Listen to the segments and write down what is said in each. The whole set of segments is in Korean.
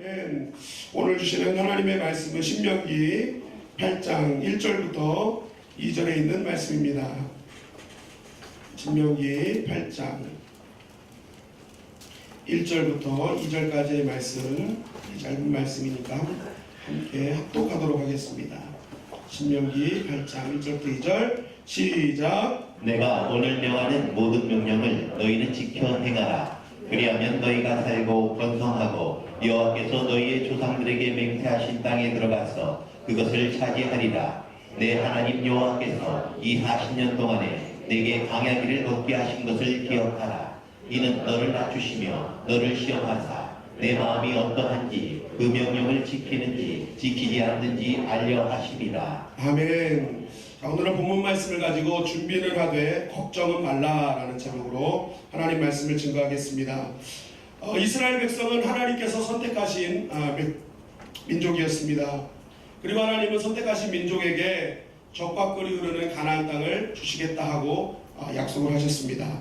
아멘. 오늘 주시는 하나님의 말씀은 신명기 8장 1절부터 2절에 있는 말씀입니다. 신명기 8장 1절부터 2절까지의 말씀, 짧은 말씀이니까 함께 합독하도록 하겠습니다. 신명기 8장 1절부터 2절 시작. 내가 오늘 명하는 모든 명령을 너희는 지켜 행하라. 그리하면 너희가 살고 번성하고 여호와께서 너희의 조상들에게 맹세하신 땅에 들어가서 그것을 차지하리라. 내 하나님 여호와께서 이 40년 동안에 내게 광야길을 걷게 하신 것을 기억하라. 이는 너를 낮추시며 너를 시험하사 내 마음이 어떠한지 그 명령을 지키는지 지키지 않는지 알려 하심이라. 아멘. 자, 오늘은 본문 말씀을 가지고 준비를 하되 걱정은 말라라는 제목으로 하나님 말씀을 증거하겠습니다. 이스라엘 백성은 하나님께서 선택하신 민족이었습니다. 그리고 하나님은 선택하신 민족에게 적과 꿀이 흐르는 가나안 땅을 주시겠다 하고 약속을 하셨습니다.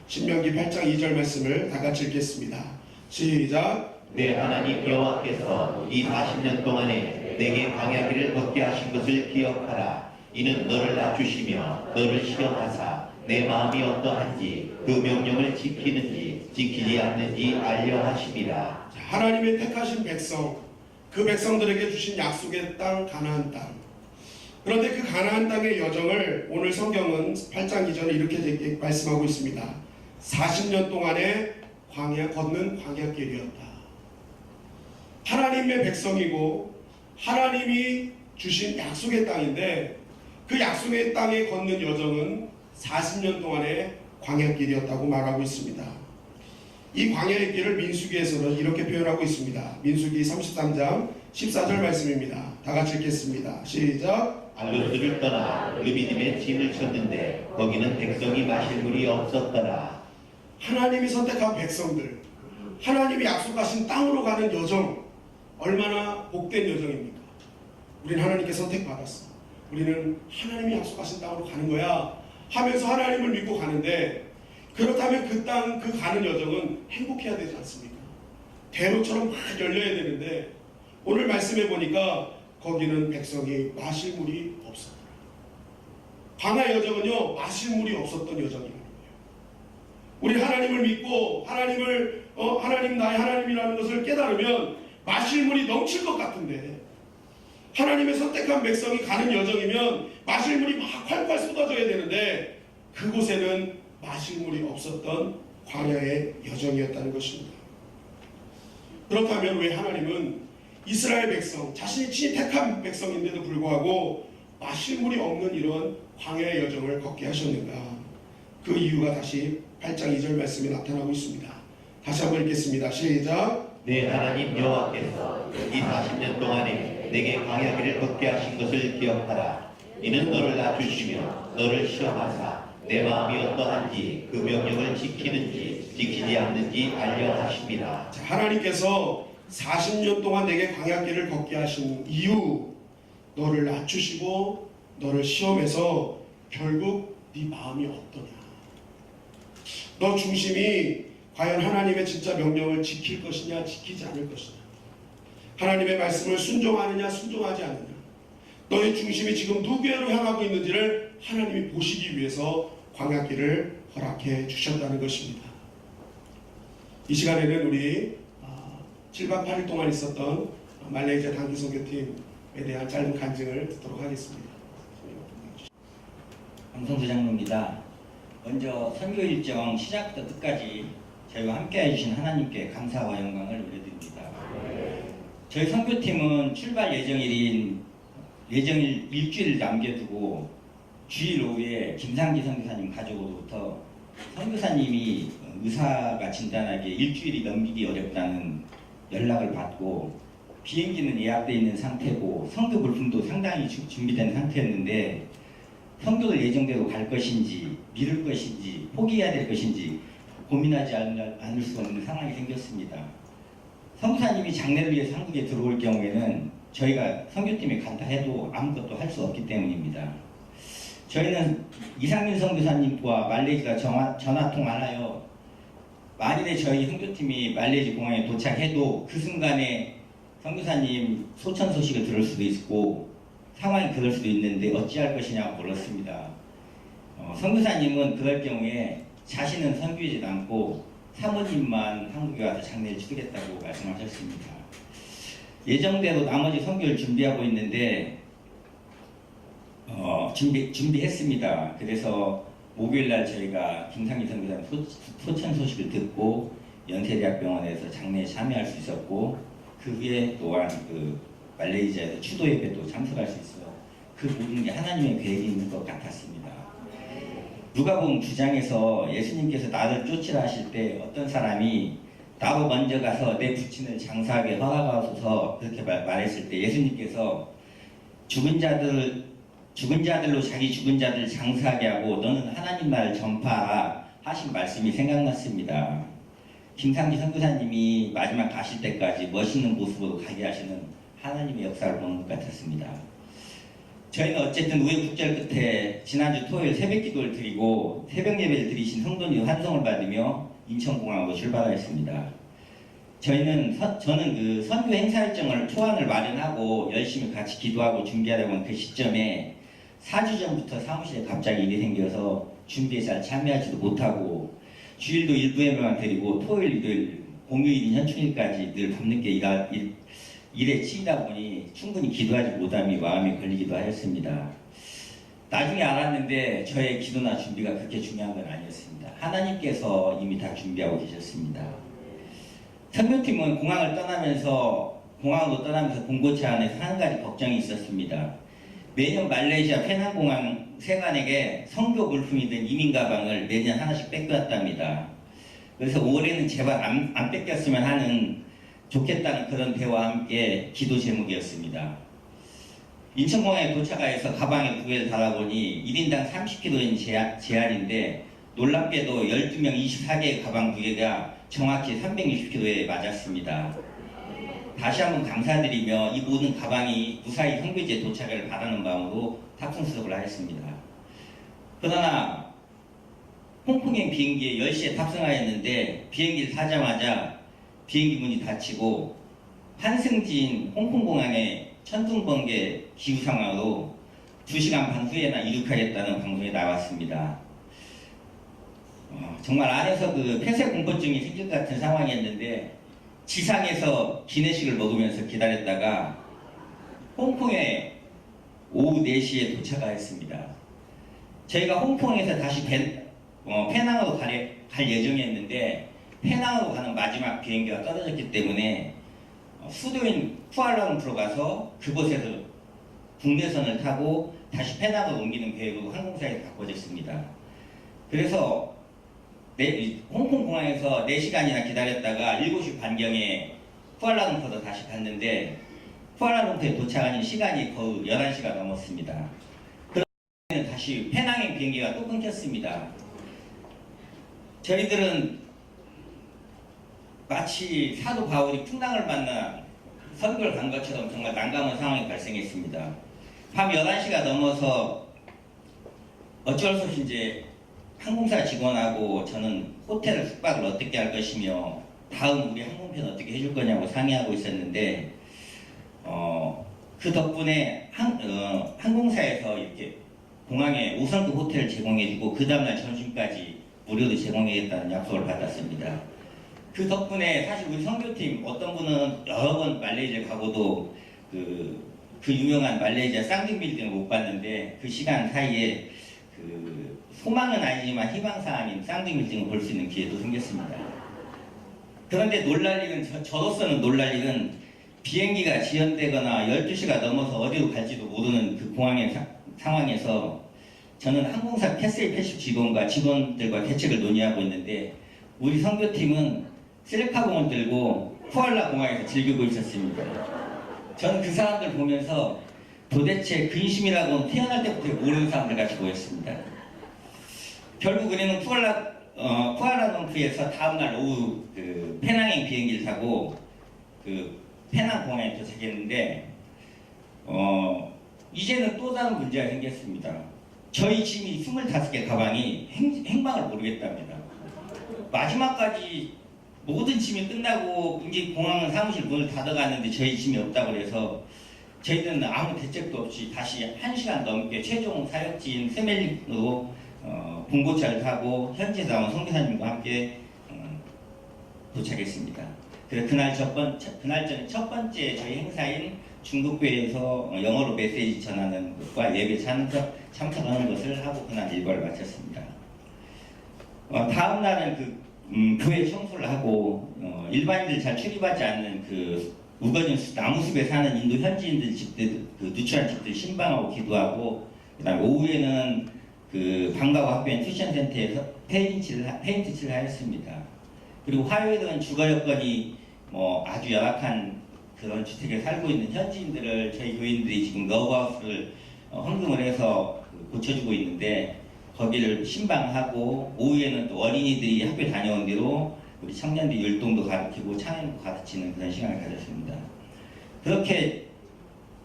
신명기 8장 2절 말씀을 다 같이 읽겠습니다. 시작. 내 하나님 여호와께서 이 40년 동안에 내게 광야길을 걷게 하신 것을 기억하라. 이는 너를 낮추시며 너를 시험하사 내 마음이 어떠한지 그 명령을 지키는지 지키지 않는지 알려 하심이라. 하나님의 택하신 백성, 그 백성들에게 주신 약속의 땅 가나안 땅. 그런데 그 가나안 땅의 여정을 오늘 성경은 8장 이전에 이렇게 말씀하고 있습니다. 40년 동안에 걷는 광야길이었다. 하나님의 백성이고 하나님이 주신 약속의 땅인데 그 약속의 땅에 걷는 여정은 40년 동안의 광야길이었다고 말하고 있습니다. 이 광야의 길을 민수기에서는 이렇게 표현하고 있습니다. 민수기 33장 14절 말씀입니다. 다 같이 읽겠습니다. 시작. 알루스를 떠나 르비딤에 진을 쳤는데 거기는 백성이 마실 물이 없었더라. 하나님이 선택한 백성들, 하나님이 약속하신 땅으로 가는 여정, 얼마나 복된 여정입니까? 우리는 하나님께 선택받았어. 우리는 하나님이 약속하신 땅으로 가는 거야 하면서 하나님을 믿고 가는데, 그렇다면 그 땅, 그 가는 여정은 행복해야 되지 않습니까? 대로처럼 막 열려야 되는데 오늘 말씀해 보니까 거기는 백성이 마실 물이 없었더라. 광야 여정은요, 마실 물이 없었던 여정이라는 거예요. 우리 하나님을 믿고 하나님 나의 하나님이라는 것을 깨달으면 마실 물이 넘칠 것 같은데, 하나님의 선택한 백성이 가는 여정이면 마실 물이 막 활활 쏟아져야 되는데 그곳에는 마실 물이 없었던 광야의 여정이었다는 것입니다. 그렇다면 왜 하나님은 이스라엘 백성, 자신이 친히 택한 백성인데도 불구하고 마실 물이 없는 이런 광야의 여정을 걷게 하셨는가? 그 이유가 다시 8장 2절 말씀에 나타나고 있습니다. 다시 한번 읽겠습니다. 시작. 내 하나님 여호와께서 이 40년 동안에 내게 광야길을 걷게 하신 것을 기억하라. 이는 너를 낮추시며 너를 시험하사 내 마음이 어떠한지 그 명령을 지키는지 지키지 않는지 알려 하심이라. 하나님께서 40년 동안 내게 광야길을 걷게 하신 이유, 너를 낮추시고 너를 시험해서 결국 네 마음이 어떠냐, 너 중심이 과연 하나님의 진짜 명령을 지킬 것이냐 지키지 않을 것이냐, 하나님의 말씀을 순종하느냐 순종하지 않느냐, 너의 중심이 지금 누구로 향하고 있는지를 하나님이 보시기 위해서 광야길을 허락해 주셨다는 것입니다. 이 시간에는 우리 7박 8일 동안 있었던 말레이시아 단기 선교팀에 대한 짧은 간증을 듣도록 하겠습니다. 방송부 장로입니다. 먼저 선교 일정 시작부터 끝까지 저희와 함께 해주신 하나님께 감사와 영광을 올려드립니다. 저희 선교팀은 출발 예정일 일주일을 남겨두고 주일 오후에 김상기 선교사님 가족으로부터 선교사님이 의사가 진단하기에 일주일이 넘기기 어렵다는 연락을 받고, 비행기는 예약되어 있는 상태고 선교 물품도 상당히 준비된 상태였는데 선교를 예정대로 갈 것인지 미룰 것인지 포기해야 될 것인지 고민하지 않을 수 없는 상황이 생겼습니다. 선교사님이 장례를 위해서 한국에 들어올 경우에는 저희가 선교팀에 간다 해도 아무것도 할 수 없기 때문입니다. 저희는 이상민 선교사님과 말레이시아 전화통화를 하여 만일에 저희 선교팀이 말레이시 공항에 도착해도 그 순간에 선교사님 소천 소식을 들을 수도 있고 상황이 그럴 수도 있는데 어찌할 것이냐고 물었습니다. 선교사님은 그럴 경우에 자신은 선교하지 않고 사모님만 한국에 와서 장례를 치르겠다고 말씀하셨습니다. 예정대로 나머지 선교를 준비하고 있는데 준비했습니다. 그래서 목요일날 저희가 김상희 선교사님 소천 소식을 듣고 연세대학병원에서 장례에 참여할 수 있었고 그 후에 또한 그 말레이시아에서 추도 예배도 참석할 수 있어 그 모든 게 하나님의 계획이 있는 것 같았습니다. 누가복음 9장에서 예수님께서 나를 쫓으라 하실 때 어떤 사람이 나로 먼저 가서 내 부친을 장사하게 허락하소서 그렇게 말했을 때 예수님께서 죽은 자들로 자기 죽은 자들 장사하게 하고 너는 하나님 나라를 전파하라 하신 말씀이 생각났습니다. 김상기 선교사님이 마지막 가실 때까지 멋있는 모습으로 가게 하시는 하나님의 역사를 보는 것 같았습니다. 저희는 어쨌든 우여곡절 끝에 지난주 토요일 새벽 기도를 드리고 새벽 예배를 드리신 성도님 환송을 받으며 인천공항으로 출발하였습니다. 저는 그 선교 행사 일정을 초안을 마련하고 열심히 같이 기도하고 준비하려고 한 그 시점에 4주 전부터 사무실에 갑자기 일이 생겨서 준비에 잘 참여하지도 못하고 주일도 일부 예배만 드리고 토요일, 일요일, 공휴일인 현충일까지 늘 밤늦게 일에 치이다 보니 충분히 기도하지 못함이 마음에 걸리기도 하였습니다. 나중에 알았는데 저의 기도나 준비가 그렇게 중요한 건 아니었습니다. 하나님께서 이미 다 준비하고 계셨습니다. 선교팀은 공항으로 떠나면서 본고차 안에서 한 가지 걱정이 있었습니다. 매년 말레이시아 페낭공항 세관에게 선교 물품이 된 이민 가방을 매년 하나씩 뺏겨왔답니다. 그래서 올해는 제발 안 뺏겼으면 하는 좋겠다는 그런 대화와 함께 기도 제목이었습니다. 인천공항에 도착하여서 가방에 무게를 달아보니 1인당 30kg인 제한인데 놀랍게도 12명 24개의 가방 무게가 정확히 360kg에 맞았습니다. 다시 한번 감사드리며 이 모든 가방이 무사히 선교지에 도착을 바라는 마음으로 탑승 수속을 하였습니다. 그러나 홍콩행 비행기에 10시에 탑승하였는데 비행기를 타자마자 비행기 문이 닫히고 환승지인 홍콩공항의 천둥번개 기후 상황으로 2시간 반 후에나 이륙하겠다는 방송에 나왔습니다. 정말 안에서 그 폐쇄 공포증이 생길 것 같은 상황이었는데 지상에서 기내식을 먹으면서 기다렸다가 홍콩에 오후 4시에 도착하였습니다. 저희가 홍콩에서 다시 페낭으로 갈 예정이었는데 페낭으로 가는 마지막 비행기가 떨어졌기 때문에 수도인 쿠알라룸푸르로 가서 그곳에서 국내선을 타고 다시 페낭으로 옮기는 계획으로 항공사에 바꿔졌습니다. 그래서 홍콩 공항에서 4시간이나 기다렸다가 7시 반경에 쿠알라룸푸르로 다시 갔는데 쿠알라룸푸르에 도착하는 시간이 거의 11시가 넘었습니다. 그러면 다시 페낭행 비행기가 또 끊겼습니다. 저희들은 마치 사도 바울이 풍랑을 만나 선교를 간 것처럼 정말 난감한 상황이 발생했습니다. 밤 11시가 넘어서 어쩔 수 없이 이제 항공사 직원하고 저는 호텔 숙박을 어떻게 할 것이며 다음 우리 항공편 어떻게 해줄 거냐고 상의하고 있었는데 그 덕분에 항공사에서 이렇게 공항에 5성급 호텔을 제공해주고 그 다음날 점심까지 무료로 제공하겠다는 약속을 받았습니다. 그 덕분에 사실 우리 선교팀 어떤 분은 여러 번 말레이시아 가고도 그 유명한 말레이시아 쌍둥 빌딩을 못 봤는데 그 시간 사이에 그 소망은 아니지만 희망사항인 쌍둥 빌딩을 볼 수 있는 기회도 생겼습니다. 그런데 놀랄 일은 저로서는 놀랄 일은 비행기가 지연되거나 12시가 넘어서 어디로 갈지도 모르는 그 공항의 상황에서 저는 항공사 패스웨이 직원과 직원들과 대책을 논의하고 있는데 우리 선교팀은 셀카봉을 들고 쿠알라 공항에서 즐기고 있었습니다. 저는 그 사람들 보면서 도대체 근심이라고는 태어날 때부터 모르는 사람들 같이 보였습니다. 결국 우리는 쿠알라룸푸르에서 다음날 오후 그 페낭행 비행기를 타고 그 페낭 공항에 도착했는데 이제는 또 다른 문제가 생겼습니다. 저희 짐이 25개 가방이 행방을 모르겠답니다. 마지막까지 모든 짐이 끝나고 이제 공항은 사무실 문을 닫아가는데 저희 짐이 없다고 그래서 저희들은 아무 대책도 없이 다시 1시간 넘게 최종 사역지인 세멜릭으로 봉고차를 타고 현지에서 나온 선교사님과 함께 도착했습니다. 그래서 그날 저녁 첫 번째 저희 행사인 중국교회에서 영어로 메시지 전하는 것과 예배 참석하는 것을 하고 그날 일과를 마쳤습니다. 다음 날은 교회 청소를 하고 일반인들 잘 출입하지 않는 우거진 나무숲에 사는 인도 현지인들 집들 누추한 집들 신방하고 기도하고 그다음에 오후에는 방과후 학교인 튜션 센터에서 페인트 칠을 하였습니다. 그리고 화요일은 주거 여건이 아주 열악한 그런 주택에 살고 있는 현지인들을 저희 교인들이 지금 러브하우스를 헌금을 해서 고쳐주고 있는데 거기를 신방하고 오후에는 또 어린이들이 학교 다녀온 뒤로 우리 청년들 율동도 가르치고 찬양도 가르치는 그런 시간을 가졌습니다. 그렇게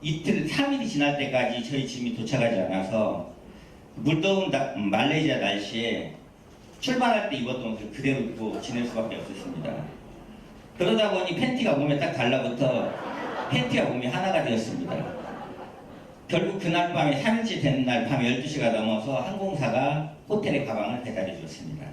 이틀 3일이 지날 때까지 저희 짐이 도착하지 않아서 물더운 말레이시아 날씨에 출발할 때 입었던 옷을 그대로 입고 지낼 수밖에 없었습니다. 그러다 보니 팬티가 몸에 딱 달라붙어 팬티와 몸이 하나가 되었습니다. 결국 그날 밤에 3일째 되는 날 밤 12시가 넘어서 항공사가 호텔에 가방을 배달해 주었습니다.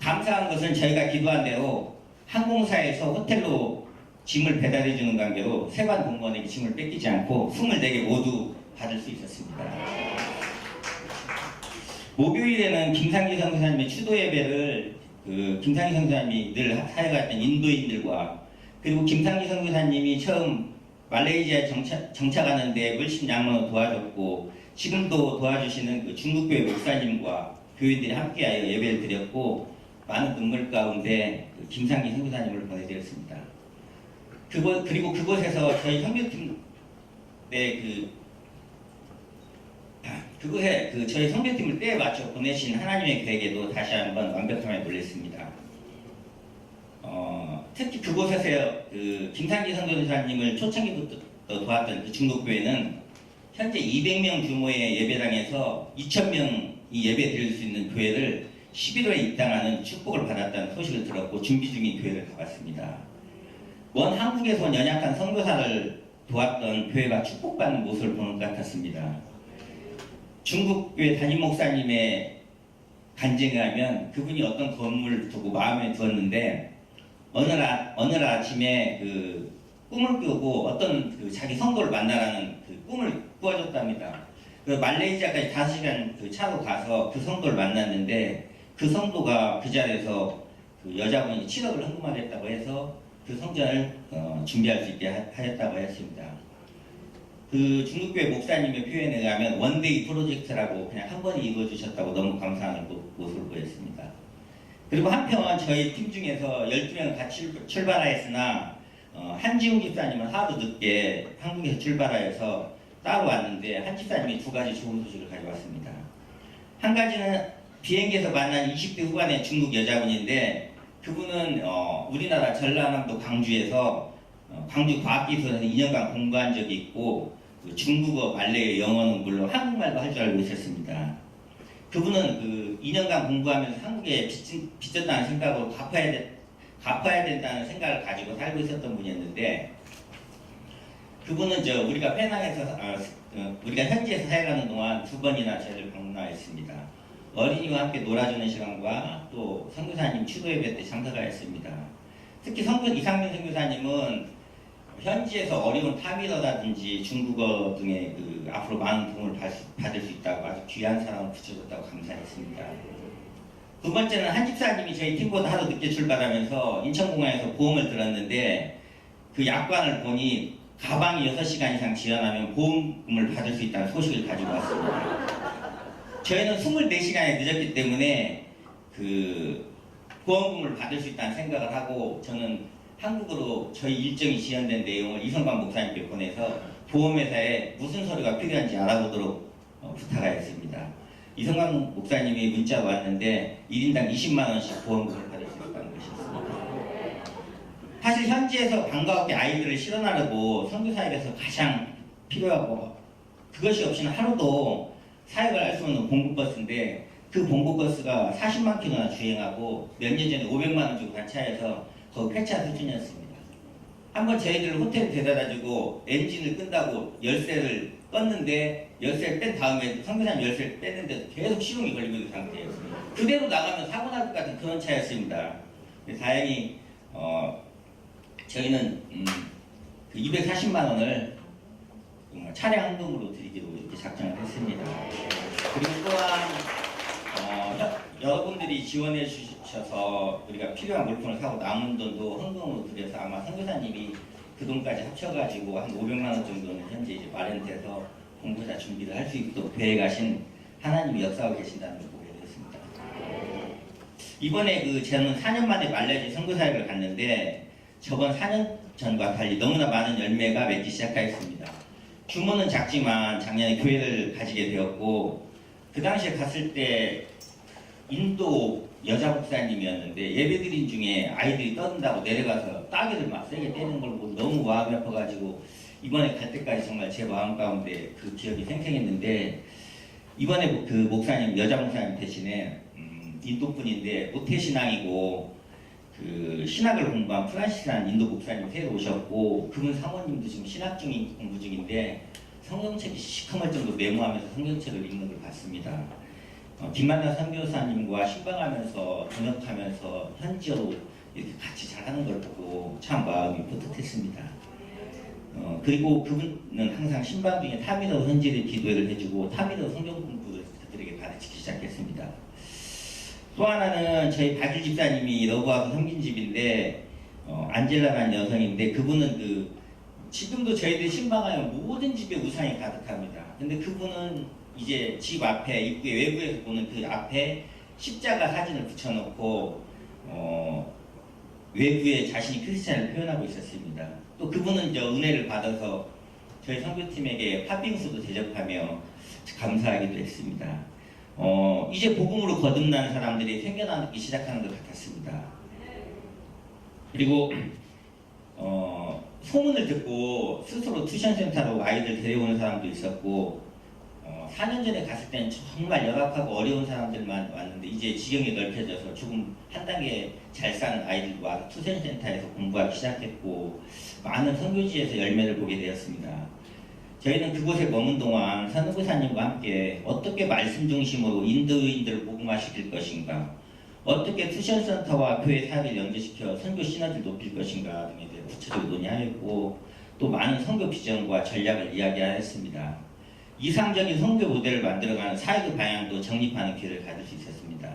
감사한 것은 저희가 기도한 대로 항공사에서 호텔로 짐을 배달해 주는 관계로 세관 공무원에게 짐을 뺏기지 않고 24개 모두 받을 수 있었습니다. 목요일에는 김상기 선교사님의 추도 예배를 김상기 선교사님이 늘 사역했던 인도인들과 그리고 김상기 선교사님이 처음 말레이시아에 정착하는데 물심양면으로 도와줬고 지금도 도와주시는 중국교회 목사님과 교인들이 함께하여 예배를 드렸고 많은 눈물 가운데 김상기 선교사님을 보내드렸습니다. 그리고 그곳에서 저희 선교팀 그곳에 저희 선교팀을 때에 맞춰 보내신 하나님의 계획에도 다시 한번 완벽함에 놀랐습니다. 특히 그곳에서 김상기 선교사님을 초창기부터 도왔던 중국교회는 현재 200명 규모의 예배당에서 2,000명이 예배 드릴 수 있는 교회를 11월에 입당하는 축복을 받았다는 소식을 들었고 준비 중인 교회를 가봤습니다. 먼 한국에서 온 연약한 선교사를 도왔던 교회가 축복받는 모습을 보는 것 같았습니다. 중국교회 담임 목사님의 간증에 하면 그분이 어떤 건물을 두고 마음에 두었는데 어느 날 아침에 꿈을 꾸고 어떤 자기 성도를 만나라는 꿈을 꾸어줬답니다. 말레이시아까지 5시간 차로 가서 그 성도를 만났는데 그 성도가 그 자리에서 여자분이 7억을 헌금하겠다고 해서 그 성전을 준비할 수 있게 하였다고 했습니다. 중국교회 목사님의 표현에 의하면 원데이 프로젝트라고 그냥 한 번에 이루어주셨다고 너무 감사하는 모습을 보였습니다. 그리고 한편 저희 팀 중에서 12명 같이 출발하였으나 한지웅 집사님은 하도 늦게 한국에서 출발하여서 따로 왔는데 한 집사님이 2가지 좋은 소식을 가져왔습니다. 한 가지는 비행기에서 만난 20대 후반의 중국 여자분인데 그분은 우리나라 전라남도 광주에서 광주 과학기술에서 2년간 공부한 적이 있고 중국어, 말레이어, 영어는 물론 한국말도 할 줄 알고 있었습니다. 그분은 2년간 공부하면서 한국에 빚졌다는 생각으로 갚아야 된다는 생각을 가지고 살고 있었던 분이었는데 그분은 우리가 페낭에서 우리가 현지에서 사역하는 동안 2번이나 저희를 방문하였습니다. 어린이와 함께 놀아주는 시간과 또 선교사님 추도 예배 때 참석하였습니다. 특히 이상민 선교사님은 현지에서 어려운 타밀어라든지 중국어 등의 앞으로 많은 도움을 받을 수 있다고 아주 귀한 사람을 붙여줬다고 감사했습니다. 2번째는 한 집사님이 저희 팀보다 하루 늦게 출발하면서 인천공항에서 보험을 들었는데 그 약관을 보니 가방이 6시간 이상 지연하면 보험금을 받을 수 있다는 소식을 가지고 왔습니다. 저희는 24시간에 늦었기 때문에 보험금을 받을 수 있다는 생각을 하고 저는 한국으로 저희 일정이 지연된 내용을 이성관 목사님께 보내서 보험회사에 무슨 서류가 필요한지 알아보도록 부탁하였습니다. 이성관 목사님이 문자가 왔는데 1인당 20만 원씩 보험금을 받을 수 있다는 것이었습니다. 사실 현지에서 방과 후에 아이들을 실어나르고 선교사역에서 가장 필요하고 그것이 없이는 하루도 사역을 할 수 없는 공급버스인데 그 봉고버스가 40만 킬로나 주행하고 몇 년 전에 500만 원 주고 간 차에서 거의 폐차 수준이었습니다. 한번 저희들 호텔 데려다주고 엔진을 끈다고 열쇠를 껐는데 열쇠를 뺀 다음에 선교사님 열쇠를 뺐는데도 계속 시동이 걸리고 있는 상태예요. 그대로 나가면 사고 날 것 같은 그런 차였습니다. 다행히 저희는 그 240만 원을 차량 헌금으로 드리기로 이렇게 작정을 했습니다. 그리고 또한 여러분들이 지원해 주셔서 우리가 필요한 물품을 사고 남은 돈도 헌금으로 드려서 아마 선교사님이 그 돈까지 합쳐가지고 한 500만 원 정도는 현재 이제 마련돼서 공부자 준비를 할 수 있도록 계획하신 하나님이 역사하고 계신다는 걸 보게 되었습니다. 이번에 저는 4년 만에 말레이시아 선교사역을 갔는데 저번 4년 전과 달리 너무나 많은 열매가 맺기 시작하였습니다. 규모는 작지만 작년에 교회를 가지게 되었고 그 당시에 갔을 때 인도 여자 목사님이었는데 예배드린 중에 아이들이 떠든다고 내려가서 따귀를 막 세게 때리는 걸 보고 너무 마음이 아파가지고 이번에 갈 때까지 정말 제 마음 가운데 그 기억이 생생했는데 이번에 그 목사님 여자 목사님 대신에 인도 분인데 모태신앙이고 그 신학을 공부한 프란시스한 인도 목사님 새로 오셨고 그분 사모님도 지금 신학 중인 공부 중인데 성경책이 시커멀 정도 메모하면서 성경책을 읽는 걸 봤습니다. 김만나 선교사님과 신방하면서 번역하면서 현지어로 이렇게 같이 잘하는 걸 보고 참 마음이 뿌듯했습니다. 그리고 그분은 항상 신방 중에 타미로 현지를 기도를 해주고 타미로 성경 공부를 그들에게 가르치기 시작했습니다. 또 하나는 저희 박일 집사님이 러브하우스 섬긴 집인데 안젤라라는 여성인데 그분은 지금도 저희들 신방하면 모든 집에 우상이 가득합니다. 근데 그분은 이제 집 앞에 입구에 외부에서 보는 그 앞에 십자가 사진을 붙여놓고 외부에 자신이 크리스찬을 표현하고 있었습니다. 또 그분은 은혜를 받아서 저희 선교팀에게 팥빙수도 대접하며 감사하기도 했습니다. 이제 복음으로 거듭난 사람들이 생겨나기 시작하는 것 같았습니다. 그리고 소문을 듣고 스스로 투션센터로 아이들 데려오는 사람도 있었고 4년 전에 갔을 때는 정말 열악하고 어려운 사람들만 왔는데 이제 지경이 넓혀져서 조금 한 단계 잘 사는 아이들도 와서 투션센터에서 공부하기 시작했고 많은 선교지에서 열매를 보게 되었습니다. 저희는 그곳에 머문 동안 선교사님과 함께 어떻게 말씀 중심으로 인도인들을 복음화시킬 것인가, 어떻게 투션센터와 교회 사역을 연계시켜 선교 시너지를 높일 것인가 등에 대해 구체적으로 논의하였고 또 많은 선교 비전과 전략을 이야기하였습니다. 이상적인 선교 모델을 만들어가는 사역의 방향도 정립하는 기회를 가질 수 있었습니다.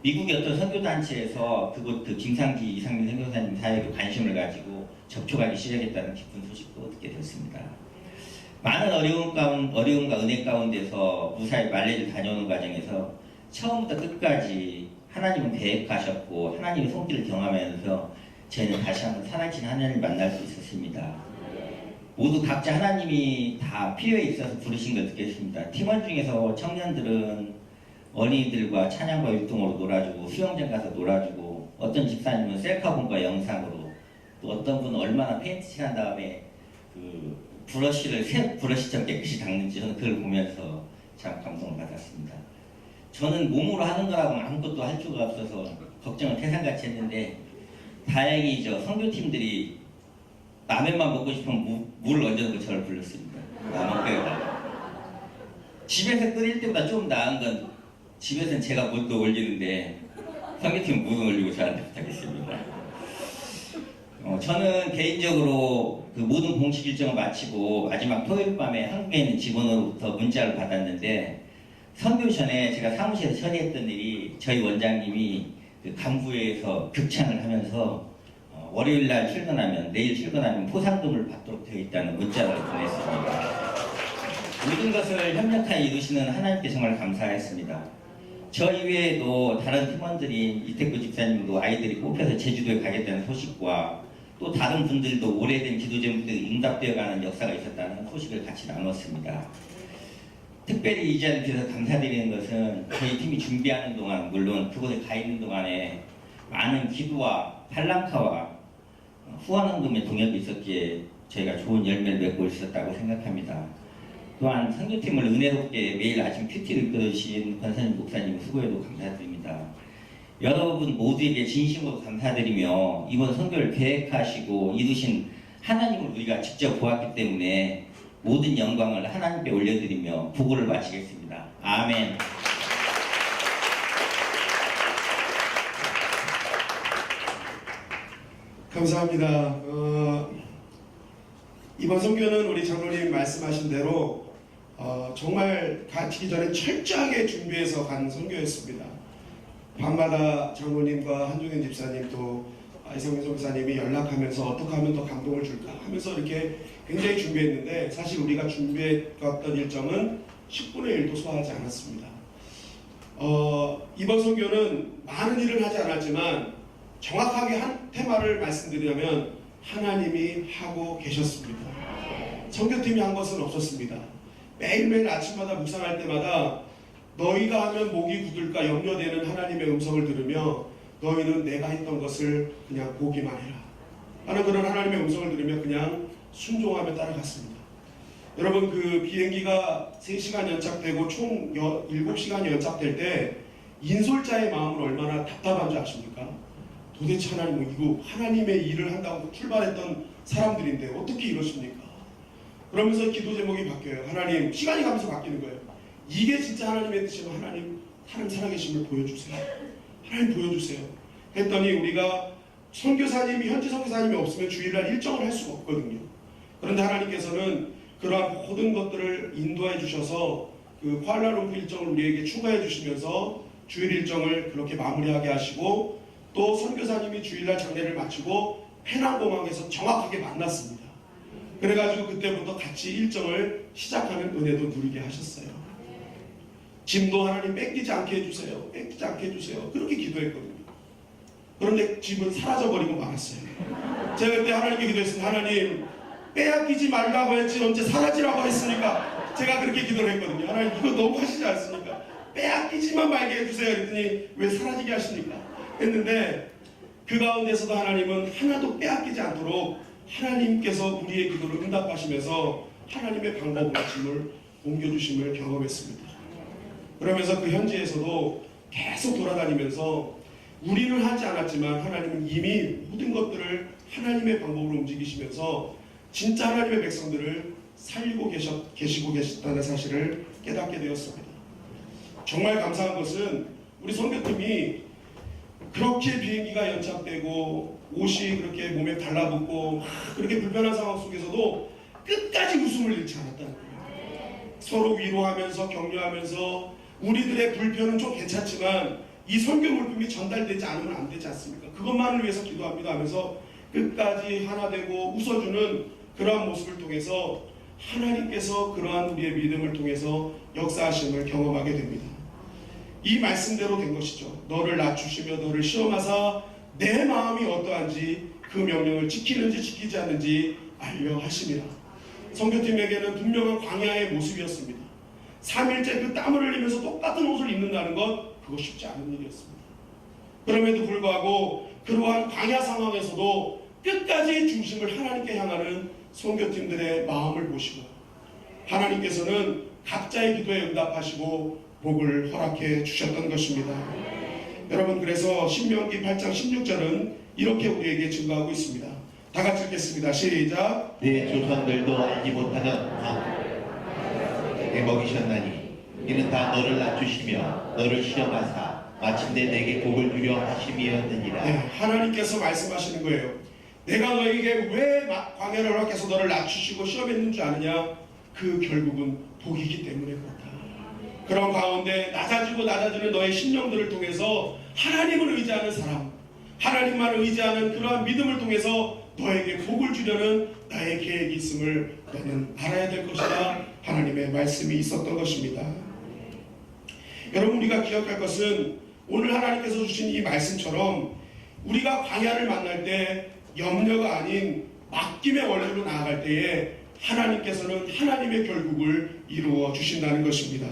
미국의 어떤 선교단체에서 그곳 김상기 이상민 선교사님 사역에 관심을 가지고 접촉하기 시작했다는 기쁜 소식도 듣게 되었습니다. 많은 어려움과 은혜 가운데서 무사히 말레이시아를 다녀오는 과정에서 처음부터 끝까지 하나님은 계획하셨고 하나님의 손길을 경험하면서 저희는 다시 한번 살아계신 하나님을 만날 수 있었습니다. 모두 각자 하나님이 다 필요에 있어서 부르신 걸 느꼈습니다. 팀원 중에서 청년들은 어린이들과 찬양과 율동으로 놀아주고 수영장 가서 놀아주고 어떤 집사님은 셀카본과 영상으로 또 어떤 분은 얼마나 페인트 칠한 다음에 그 브러쉬를 새 브러쉬처럼 깨끗이 닦는지 저는 그걸 보면서 참 감동을 받았습니다. 저는 몸으로 하는 거라고는 아무것도 할 수가 없어서 걱정을 태산같이 했는데 다행히 선교팀들이 라면만 먹고 싶으면 물을 얹어놓고 저를 불렀습니다. 라면 끓여달라고. 집에서 끓일 때보다 좀 나은 건 집에서는 제가 물도 올리는데 선교팀은 물을 올리고 저한테 부탁했습니다. 저는 개인적으로 그 모든 공식 일정을 마치고 마지막 토요일 밤에 한국에 있는 직원으로부터 문자를 받았는데 선교 전에 제가 사무실에서 처리했던 일이 저희 원장님이 그 간부회에서 극찬을 하면서 월요일 날 출근하면 내일 출근하면 포상금을 받도록 되어 있다는 문자를 보냈습니다. 모든 것을 협력하여 이루시는 하나님께 정말 감사했습니다. 저 이외에도 다른 팀원들인 이태구 집사님도 아이들이 뽑혀서 제주도에 가겠다는 소식과 또 다른 분들도 오래된 기도 제목들이 응답되어가는 역사가 있었다는 소식을 같이 나눴습니다. 특별히 이 자리에서 감사드리는 것은 저희 팀이 준비하는 동안 물론 그곳에 가 있는 동안에 많은 기도와 팔랑카와 후원헌금의 동역이 있었기에 저희가 좋은 열매를 맺고 있었다고 생각합니다. 또한 선교팀을 은혜롭게 매일 아침 큐티를 이끌어주신 권사님 목사님 수고에도 감사드립니다. 여러분 모두에게 진심으로 감사드리며 이번 선교를 계획하시고 이루신 하나님을 우리가 직접 보았기 때문에 모든 영광을 하나님께 올려드리며 부고를 마치겠습니다. 아멘. 감사합니다. 이번 선교는 우리 장로님 말씀하신 대로 정말 가기 전에 철저하게 준비해서 간 선교였습니다. 밤마다 장로님과 한종현 집사님 또 이성민 선교사님이 연락하면서 어떻게 하면 더 감동을 줄까 하면서 이렇게 굉장히 준비했는데 사실 우리가 준비했던 일정은 10분의 1도 소화하지 않았습니다. 이번 선교는 많은 일을 하지 않았지만 정확하게 한 테마를 말씀드리자면 하나님이 하고 계셨습니다. 선교팀이 한 것은 없었습니다. 매일매일 아침마다 묵상할 때마다 너희가 하면 목이 굳을까 염려되는 하나님의 음성을 들으며 너희는 내가 했던 것을 그냥 보기만 해라 하는 그런 하나님의 음성을 들으며 그냥 순종하며 따라갔습니다. 여러분 그 비행기가 3시간 연착되고 총 7시간이 연착될 때 인솔자의 마음은 얼마나 답답한 줄 아십니까? 도대체 하나님은 이거 하나님의 일을 한다고 출발했던 사람들인데 어떻게 이러십니까? 그러면서 기도 제목이 바뀌어요. 하나님, 시간이 가면서 바뀌는 거예요. 이게 진짜 하나님의 뜻이면 하나님 살아계심을 보여주세요. 하나님 보여주세요. 했더니 우리가 선교사님이 현지 선교사님이 없으면 주일날 일정을 할 수가 없거든요. 그런데 하나님께서는 그러한 모든 것들을 인도해 주셔서 그 쿠알라룸푸르 일정을 우리에게 추가해 주시면서 주일 일정을 그렇게 마무리하게 하시고 또 선교사님이 주일날 장례를 마치고 페낭공항에서 정확하게 만났습니다. 그래가지고 그때부터 같이 일정을 시작하는 은혜도 누리게 하셨어요. 짐도 하나님 뺏기지 않게 해주세요. 뺏기지 않게 해주세요. 그렇게 기도했거든요. 그런데 짐은 사라져버리고 말았어요. 제가 그때 하나님께 기도했습니다. 하나님 빼앗기지 말라고 했지 언제 사라지라고 했으니까 제가 그렇게 기도를 했거든요. 하나님 이거 너무 하시지 않습니까? 빼앗기지만 말게 해주세요. 그랬더니 왜 사라지게 하십니까? 했는데 그 가운데서도 하나님은 하나도 빼앗기지 않도록 하나님께서 우리의 기도를 응답하시면서 하나님의 방법으로 짐을 옮겨주심을 경험했습니다. 그러면서 그 현지에서도 계속 돌아다니면서 우리는 하지 않았지만 하나님은 이미 모든 것들을 하나님의 방법으로 움직이시면서 진짜 하나님의 백성들을 살리고 계시고 계셨다는 사실을 깨닫게 되었습니다. 정말 감사한 것은 우리 선교팀이 그렇게 비행기가 연착되고 옷이 그렇게 몸에 달라붙고 그렇게 불편한 상황 속에서도 끝까지 웃음을 잃지 않았다는 거예요. 서로 위로하면서 격려하면서 우리들의 불편은 좀 괜찮지만 이 선교 물품이 전달되지 않으면 안 되지 않습니까? 그것만을 위해서 기도합니다 하면서 끝까지 하나 되고 웃어주는 그러한 모습을 통해서 하나님께서 그러한 우리의 믿음을 통해서 역사하심을 경험하게 됩니다. 이 말씀대로 된 것이죠. 너를 낮추시며 너를 시험하사 내 마음이 어떠한지 그 명령을 지키는지 지키지 않는지 알려 하심이라. 선교팀에게는 분명한 광야의 모습이었습니다. 3일째 그 땀을 흘리면서 똑같은 옷을 입는다는 것 그거 쉽지 않은 일이었습니다. 그럼에도 불구하고 그러한 광야 상황에서도 끝까지 중심을 하나님께 향하는 선교팀들의 마음을 보시고 하나님께서는 각자의 기도에 응답하시고 복을 허락해 주셨던 것입니다. 여러분 그래서 신명기 8장 16절은 이렇게 우리에게 증거하고 있습니다. 다 같이 읽겠습니다. 시작. 내 조상들도 알지 못하는 내게 먹이셨나니 이는 다 너를 낮추시며 너를 시험하사 마침내 내게 복을 주려 하심이었느니라. 네, 하나님께서 말씀하시는 거예요. 내가 너에게 왜 광야를 허락해서 너를 낮추시고 시험했는 줄 아느냐? 그 결국은 복이기 때문에 그렇다. 그런 가운데 낮아지고 낮아지는 너의 심령들을 통해서 하나님을 의지하는 사람, 하나님만 의지하는 그러한 믿음을 통해서 너에게 복을 주려는 나의 계획이 있음을 너는 알아야 될 것이다. 하나님의 말씀이 있었던 것입니다. 여러분 우리가 기억할 것은 오늘 하나님께서 주신 이 말씀처럼 우리가 광야를 만날 때 염려가 아닌 맡김의 원리로 나아갈 때에 하나님께서는 하나님의 결국을 이루어 주신다는 것입니다.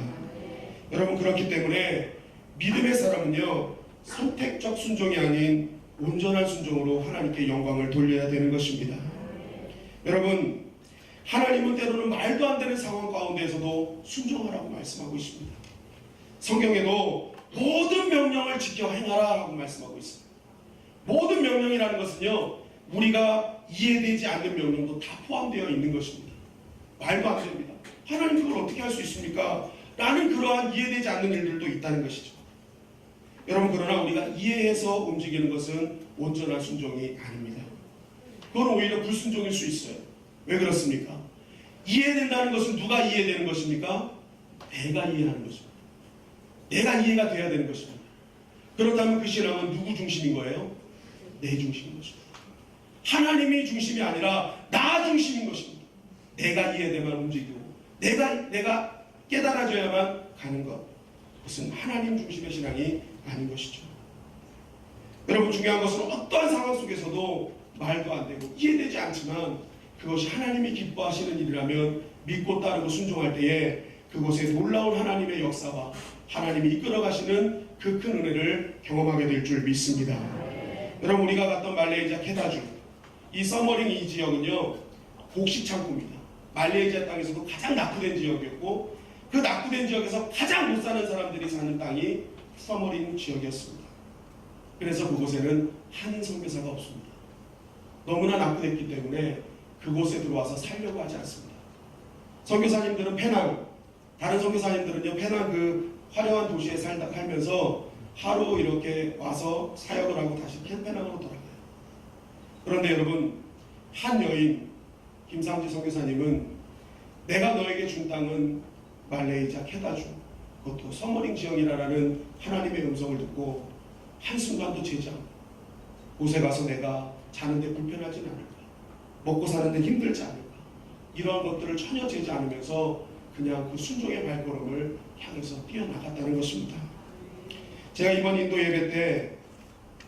여러분 그렇기 때문에 믿음의 사람은요 선택적 순종이 아닌 온전한 순종으로 하나님께 영광을 돌려야 되는 것입니다. 여러분 하나님은 때로는 말도 안 되는 상황 가운데에서도 순종하라고 말씀하고 있습니다. 성경에도 모든 명령을 지켜 행하라 라고 말씀하고 있습니다. 모든 명령이라는 것은요, 우리가 이해되지 않는 명령도 다 포함되어 있는 것입니다. 말도 안 됩니다. 하나님 그걸 어떻게 할 수 있습니까? 라는 그러한 이해되지 않는 일들도 있다는 것이죠. 여러분, 그러나 우리가 이해해서 움직이는 것은 온전한 순종이 아닙니다. 그건 오히려 불순종일 수 있어요. 왜 그렇습니까? 이해된다는 것은 누가 이해되는 것입니까? 내가 이해하는 것입니다. 내가 이해가 돼야 되는 것입니다. 그렇다면 그 신앙은 누구 중심인 거예요? 내 중심인 것입니다. 하나님이 중심이 아니라 나 중심인 것입니다. 내가 이해되만 움직이고 내가 깨달아져야만 가는 것. 그것은 하나님 중심의 신앙이 아닌 것이죠. 여러분, 중요한 것은 어떠한 상황 속에서도 말도 안 되고 이해되지 않지만 그것이 하나님이 기뻐하시는 일이라면 믿고 따르고 순종할 때에 그곳에 놀라운 하나님의 역사와 하나님이 이끌어가시는 그 큰 은혜를 경험하게 될 줄 믿습니다. 여러분, 우리가 갔던 말레이시아 케다주, 이 서머링 이 지역은요, 곡식 창고입니다. 말레이시아 땅에서도 가장 낙후된 지역이었고, 그 낙후된 지역에서 가장 못 사는 사람들이 사는 땅이 서머링 지역이었습니다. 그래서 그곳에는 한인 선교사가 없습니다. 너무나 낙후됐기 때문에 그곳에 들어와서 살려고 하지 않습니다. 선교사님들은 페낭, 다른 선교사님들은요, 페낭 그 화려한 도시에 살면서 하루 이렇게 와서 사역을 하고 다시 페낭으로 돌아가요. 그런데 여러분, 한 여인 김상지 선교사님은 내가 너에게 준 땅은 말레이시아 케다주, 그것도 서머링 지역이라는 하나님의 음성을 듣고 한순간도 재지 않고, 곳에 가서 내가 자는데 불편하진 않을까, 먹고 사는데 힘들지 않을까, 이러한 것들을 전혀 재지 않으면서 그냥 그 순종의 발걸음을 향해서 뛰어나갔다는 것입니다. 제가 이번 인도 예배 때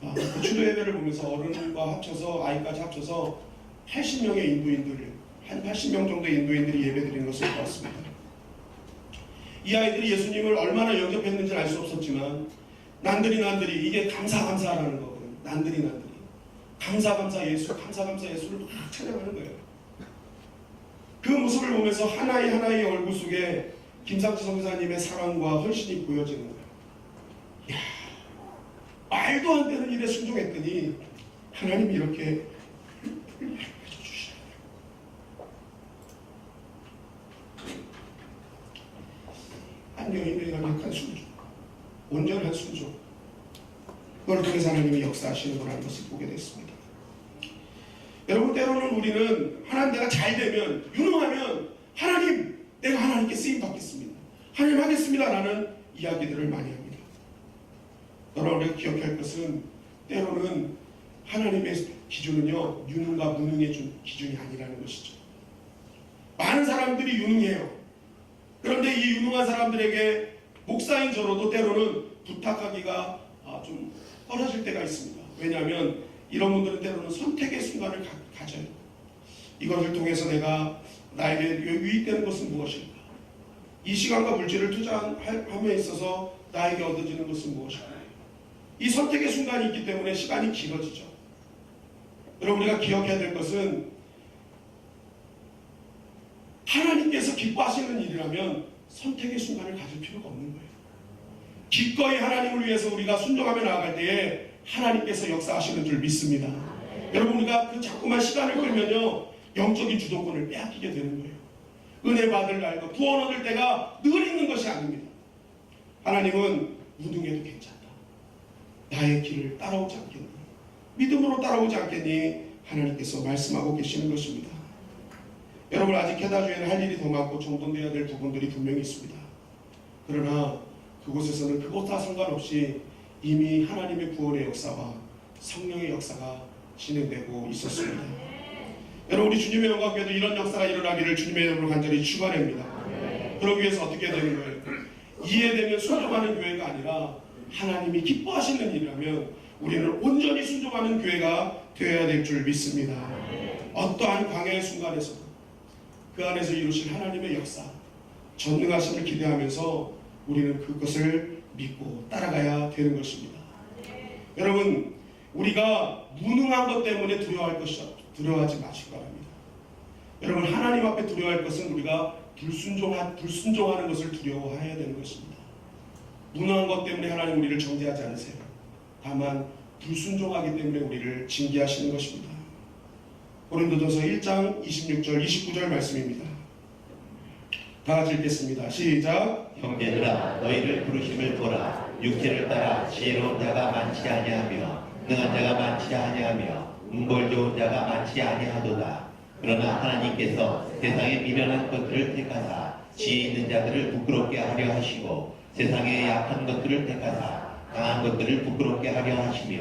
그 추도 예배를 보면서 어른과 합쳐서 아이까지 합쳐서 80명의 인도인들, 한 80명 정도의 인도인들이 예배드리는 것을 보았습니다. 이 아이들이 예수님을 얼마나 영접했는지는 알 수 없었지만 난들이 이게 감사라는 거거든요. 난들이 감사 예수를 막 찬양하는 거예요. 그 모습을 보면서 하나의 얼굴 속에 김상지 선교사님의 사랑과 헌신이 보여지는 거예요. 이야, 말도 안 되는 일에 순종했더니 하나님이 이렇게 해주시는 거예요. 한 여인의 연약한 순종, 온전한 순종, 그걸 통해서 하나님이 역사하시는구나 것을 보게 됐습니다. 여러분, 때로는 우리는 하나님 내가 잘 되면, 유능하면 하나님, 내가 하나님께 쓰임 받겠습니다, 하나님 하겠습니다 라는 이야기들을 많이 합니다. 그러나 우리가 기억할 것은 때로는 하나님의 기준은요, 유능과 무능의 기준이 아니라는 것이죠. 많은 사람들이 유능해요. 그런데 이 유능한 사람들에게 목사인 저로도 때로는 부탁하기가 좀 꺼려질 때가 있습니다. 왜냐하면 이런 분들은 때로는 선택의 순간을 가져요. 이것을 통해서 내가 나에게 유익되는 것은 무엇일까? 이 시간과 물질을 투자함에 있어서 나에게 얻어지는 것은 무엇일까? 이 선택의 순간이 있기 때문에 시간이 길어지죠. 여러분, 우리가 기억해야 될 것은 하나님께서 기뻐하시는 일이라면 선택의 순간을 가질 필요가 없는 거예요. 기꺼이 하나님을 위해서 우리가 순종하며 나아갈 때에 하나님께서 역사하시는 줄 믿습니다. 여러분, 우리가 그 자꾸만 시간을 끌면요, 영적인 주도권을 빼앗기게 되는 거예요. 은혜 받을 날과 구원 얻을 때가 늘 있는 것이 아닙니다. 하나님은 무능해도 괜찮다, 나의 길을 따라오지 않겠니, 믿음으로 따라오지 않겠니, 하나님께서 말씀하고 계시는 것입니다. 여러분, 아직 케다주에는 할 일이 더 많고 정돈되어야 될 부분들이 분명히 있습니다. 그러나 그곳에서는 그것과 상관없이 이미 하나님의 구원의 역사와 성령의 역사가 진행되고 있었습니다. 여러분, 우리 주님의 영광교회도 이런 역사가 일어나기를 주님의 이름으로 간절히 축원합니다. 그러기 위해서 어떻게 되는 거예요? 이해되면 순종하는 교회가 아니라 하나님이 기뻐하시는 일이라면 우리는 온전히 순종하는 교회가 되어야 될 줄 믿습니다. 어떠한 광야의 순간에서도 그 안에서 이루실 하나님의 역사, 전능하심을 기대하면서 우리는 그것을 믿고 따라가야 되는 것입니다. 여러분, 우리가 무능한 것 때문에 두려워하지 마시기 바랍니다. 여러분, 하나님 앞에 두려워할 것은 우리가 불순종하는 것을 두려워해야 되는 것입니다. 무능한 것 때문에 하나님 우리를 정죄하지 않으세요. 다만 불순종하기 때문에 우리를 징계하시는 것입니다. 고린도전서 1장 26절 29절 말씀입니다. 다 같이 읽겠습니다. 시작. 형제들아 너희를 부르심을 보라. 육체를 따라 지혜로운 자가 많지 아니하며 능한 자가 많지 아니하며 문벌 좋은 자가 많지 아니하도다. 그러나 하나님께서 세상의 미련한 것들을 택하사 지혜 있는 자들을 부끄럽게 하려 하시고 세상의 약한 것들을 택하사 강한 것들을 부끄럽게 하려 하시며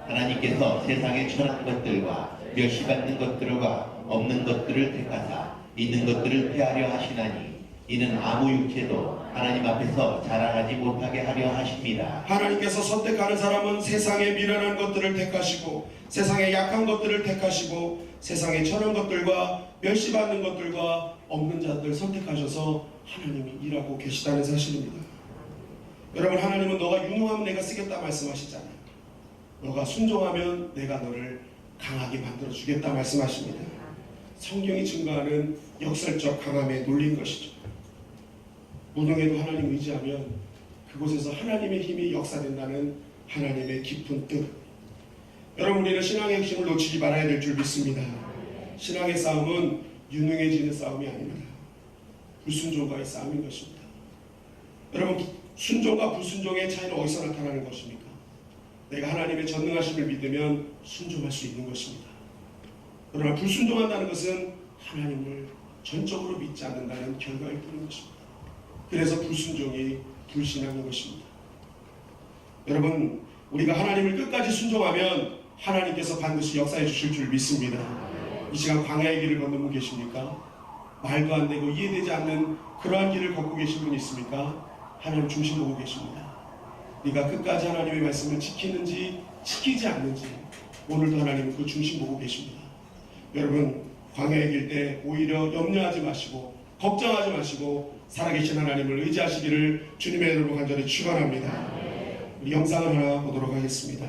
하나님께서 세상의 천한 것들과 멸시받는 것들과 없는 것들을 택하사 있는 것들을 폐하려 하시나니 이는 아무 육체도 하나님 앞에서 자랑하지 못하게 하려 하십니다. 하나님께서 선택하는 사람은 세상의 미련한 것들을 택하시고 세상의 약한 것들을 택하시고 세상의 천한 것들과 멸시받는 것들과 없는 자들 선택하셔서 하나님이 일하고 계시다는 사실입니다. 여러분, 하나님은 너가 유능하면 내가 쓰겠다 말씀하시잖아요. 너가 순종하면 내가 너를 강하게 만들어 주겠다 말씀하십니다. 성경이 증거하는 역설적 강함에 놀린 것이죠. 무능해도 하나님 의지하면 그곳에서 하나님의 힘이 역사된다는 하나님의 깊은 뜻. 여러분, 우리는 신앙의 핵심을 놓치지 말아야 될 줄 믿습니다. 신앙의 싸움은 유능해지는 싸움이 아닙니다. 불순종과의 싸움인 것입니다. 여러분, 순종과 불순종의 차이는 어디서 나타나는 것입니까? 내가 하나님의 전능하심을 믿으면 순종할 수 있는 것입니다. 그러나 불순종한다는 것은 하나님을 전적으로 믿지 않는다는 결과일 뿐인 것입니다. 그래서 불순종이 불신앙인 것입니다. 여러분, 우리가 하나님을 끝까지 순종하면 하나님께서 반드시 역사해 주실 줄 믿습니다. 이 시간 광야의 길을 걷는 분 계십니까? 말도 안 되고 이해되지 않는 그러한 길을 걷고 계신 분이 있습니까? 하나님 중심 보고 계십니다. 네가 끝까지 하나님의 말씀을 지키는지 지키지 않는지 오늘도 하나님은 그 중심 보고 계십니다. 여러분, 광야의 길 때 오히려 염려하지 마시고 걱정하지 마시고 살아계신 하나님을 의지하시기를 주님의 이름으로 간절히 축원합니다. 우리 영상을 하나 보도록 하겠습니다.